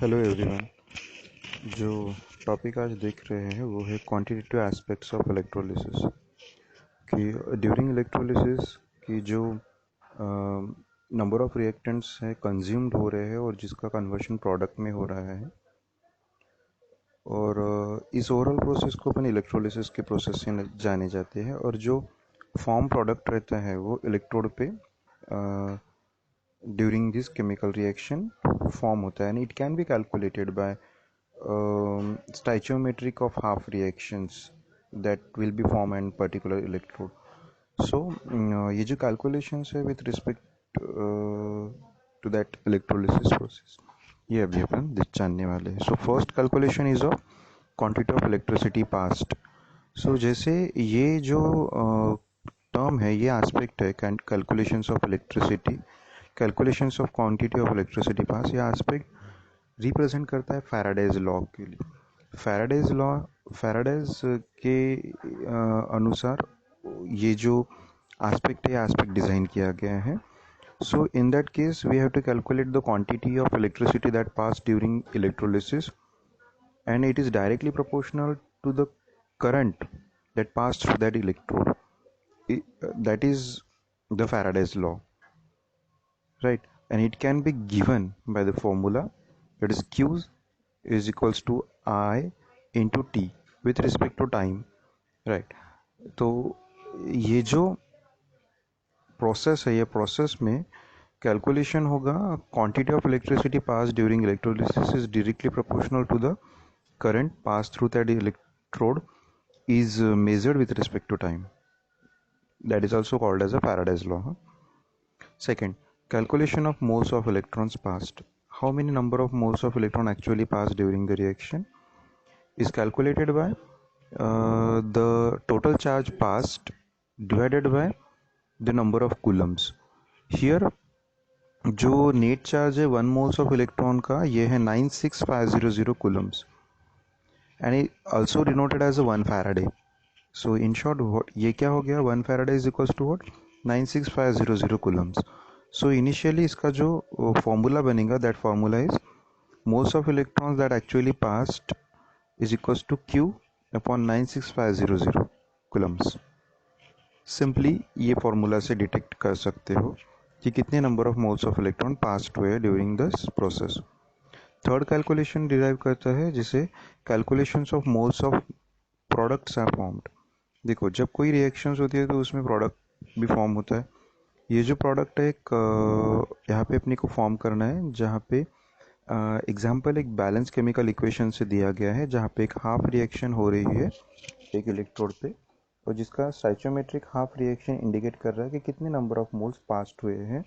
Hello everyone. जो topic आज देख रहे हैं वो है क्वांटिटेटिव एस्पेक्ट्स ऑफ इलेक्ट्रोलिसिस। कि ड्यूरिंग इलेक्ट्रोलिसिस की जो नंबर ऑफ रिएक्टेंट्स हैं कंज्यूम्ड हो रहे हैं और जिसका कन्वर्शन प्रोडक्ट में हो रहा है, और इस ओवरऑल प्रोसेस को अपन इलेक्ट्रोलिसिस के प्रोसेस से जाने जाते हैं। और जो फॉर्म प्रोडक्ट रहता है वो इलेक्ट्रोड पे during this chemical reaction form होता है, and it can be calculated by stoichiometric of half reactions that will be formed in particular electrode. So ये जो calculations है with respect to that electrolysis process, ये अभी अपन जानने वाले हैं. So first calculation is of quantity of electricity passed. So जैसे ये जो term है, ये aspect है calculations of electricity, calculations of quantity of electricity passed, ये aspect रिप्रेजेंट करता है फैराडेज लॉ के लिए. फैराडेज के अनुसार ये जो एस्पेक्ट है, एस्पेक्ट डिज़ाइन किया गया है. So in that case we have to calculate the quantity of electricity that pass during electrolysis, and it is directly proportional to the current that passed through that electrode. That is the Faraday's law, right? And it can be given by the formula, that is Q is equals to I into T with respect to time, right? तो ये जो process है, ये process में calculation होगा quantity of electricity pass during electrolysis is directly proportional to the current pass through that electrode is measured with respect to time. That is also called as a Faraday's law. Second, calculation of moles of electrons passed. How many number of moles of electron actually pass during the reaction is calculated by the total charge passed divided by the number of coulombs. Here जो net charge है 1 moles of electron का, ये है 96500 coulombs, and it also denoted as a 1 Faraday. So in short, what ये क्या हो गया, 1 Faraday is equals to what, 96500 coulombs. So initially इसका जो formula बनेगा, that formula is moles of electrons that actually passed is equals to Q upon 96500 coulombs. Simply ये formula से detect कर सकते हो कि कितने number of moles of electron passed हुए during this process. Third calculation derive करता है जिसे calculations of moles of products are formed. देखो, जब कोई रिएक्शंस होती है तो उसमें प्रोडक्ट भी फॉर्म होता है. ये जो प्रोडक्ट है एक यहाँ पे अपने को फॉर्म करना है, जहाँ पे एग्जाम्पल एक बैलेंस केमिकल इक्वेशन से दिया गया है, जहाँ पे एक हाफ रिएक्शन हो रही है एक इलेक्ट्रोड पे, और जिसका स्टाइचियोमेट्रिक हाफ रिएक्शन इंडिकेट कर रहा है कि कितने नंबर ऑफ मोल्स पास्ड हुए हैं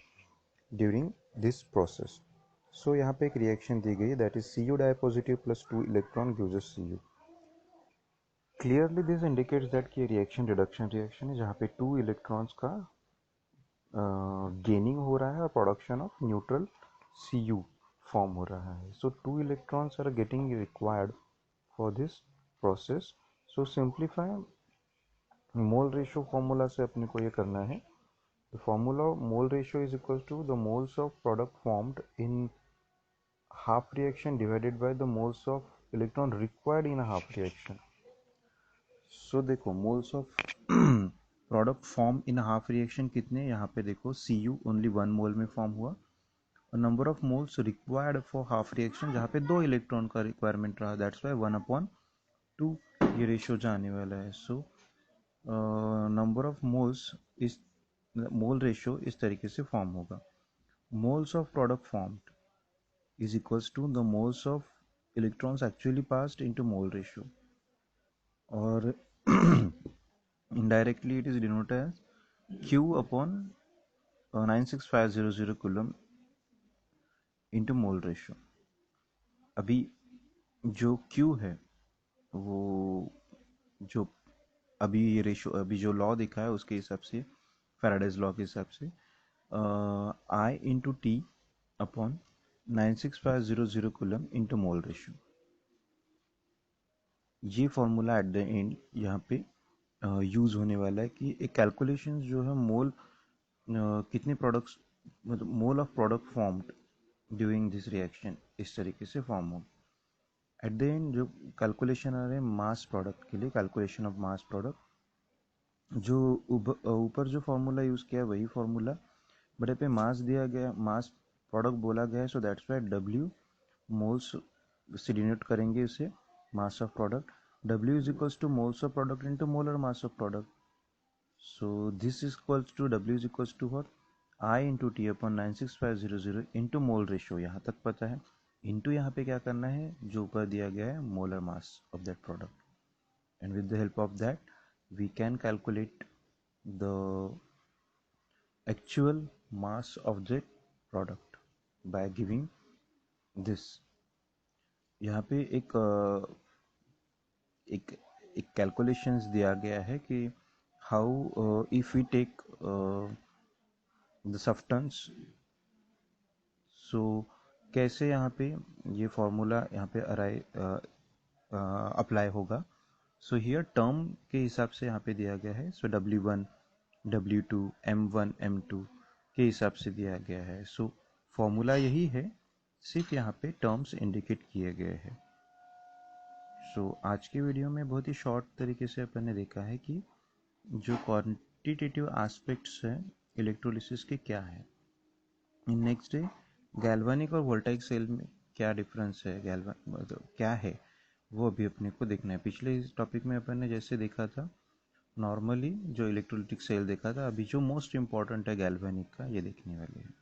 ड्यूरिंग दिस प्रोसेस. सो यहाँ पे एक रिएक्शन दी गई, that is Cu di positive plus 2 electron gives us Cu. Clearly this indicates that कि रिएक्शन रिडक्शन रिएक्शन है, जहाँ पे 2 इलेक्ट्रॉन्स का गेनिंग हो रहा है और production of neutral Cu form हो रहा है. So 2 electrons are getting required for this process. So simplify mole ratio formula से अपने को ये करना है. The formula mole ratio is equal to the moles of product formed in half reaction divided by the moles of electron required in half reaction. So देखो, moles of product form in half reaction कितने, यहाँ पे देखो Cu only 1 मोल में form हुआ, और number of moles required for half reaction जहाँ पे 2 इलेक्ट्रॉन का रिक्वायरमेंट रहा, दैट्स वाई 1/2 ये रेशियो जाने वाला है. सो नंबर ऑफ मोल्स इस मोल रेशियो इस तरीके से फॉर्म होगा. Moles of product formed is equals to the moles of electrons actually passed into mole ratio, or indirectly it is denoted as Q upon 96500 coulomb into mole ratio. अभी जो Q है वो जो अभी ये रेशियो, अभी जो लॉ दिखा है उसके हिसाब से, फैराडेज लॉ के हिसाब से I into T upon 96500 coulomb into mole ratio. ये फॉर्मूला एट द एंड यहाँ पे यूज़ होने वाला है कि एक कैलकुलेशन जो है मोल कितने प्रोडक्ट्स, मतलब mole of product formed during this reaction, इस तरीके से फॉर्म हो। एट द एंड जो कैलकुलेशन आ रहे हैं मास प्रोडक्ट के लिए, कैलकुलेशन ऑफ मास प्रोडक्ट, जो ऊपर जो फार्मूला यूज़ किया है वही फार्मूला, बट यहाँ पे मास दिया गया, मास प्रोडक्ट बोला गया है, so that's why W moles से डिनोट करेंगे इसे, mass of product. W is equals to moles of product into molar mass of product. So this is equals to W is equals to what, I into T upon 96500 into mole ratio, यहाँ तक पता है। Into यहाँ पे क्या करना है, जो ऊपर दिया गया है molar mass of that product, and with the help of that we can calculate the actual mass of the product by giving this। यहाँ पे एक एक कैलकुलेशंस दिया गया है कि how if we take the substance, so कैसे यहाँ पे ये फॉर्मूला यहाँ पे अप्लाई होगा। सो हियर टर्म के हिसाब से यहाँ पे दिया गया है, सो W1 W2 M1 M2 के हिसाब से दिया गया है। सो फॉर्मूला यही है, सिर्फ यहाँ पे टर्म्स इंडिकेट किए गए हैं। सो आज के वीडियो में बहुत ही शॉर्ट तरीके से अपन ने देखा है कि जो क्वांटिटेटिव एस्पेक्ट्स हैं इलेक्ट्रोलिसिस के क्या है। इन नेक्स्ट डे गैल्वानिक और वोल्टाइक सेल में क्या डिफरेंस है, मतलब क्या है, वो अभी अपने को देखना है। पिछले इस टॉपिक में अपन ने जैसे देखा था नॉर्मली जो इलेक्ट्रोलिटिक सेल देखा था, अभी जो मोस्ट इम्पॉर्टेंट है गैल्वेनिक का, ये देखने वाले हैं।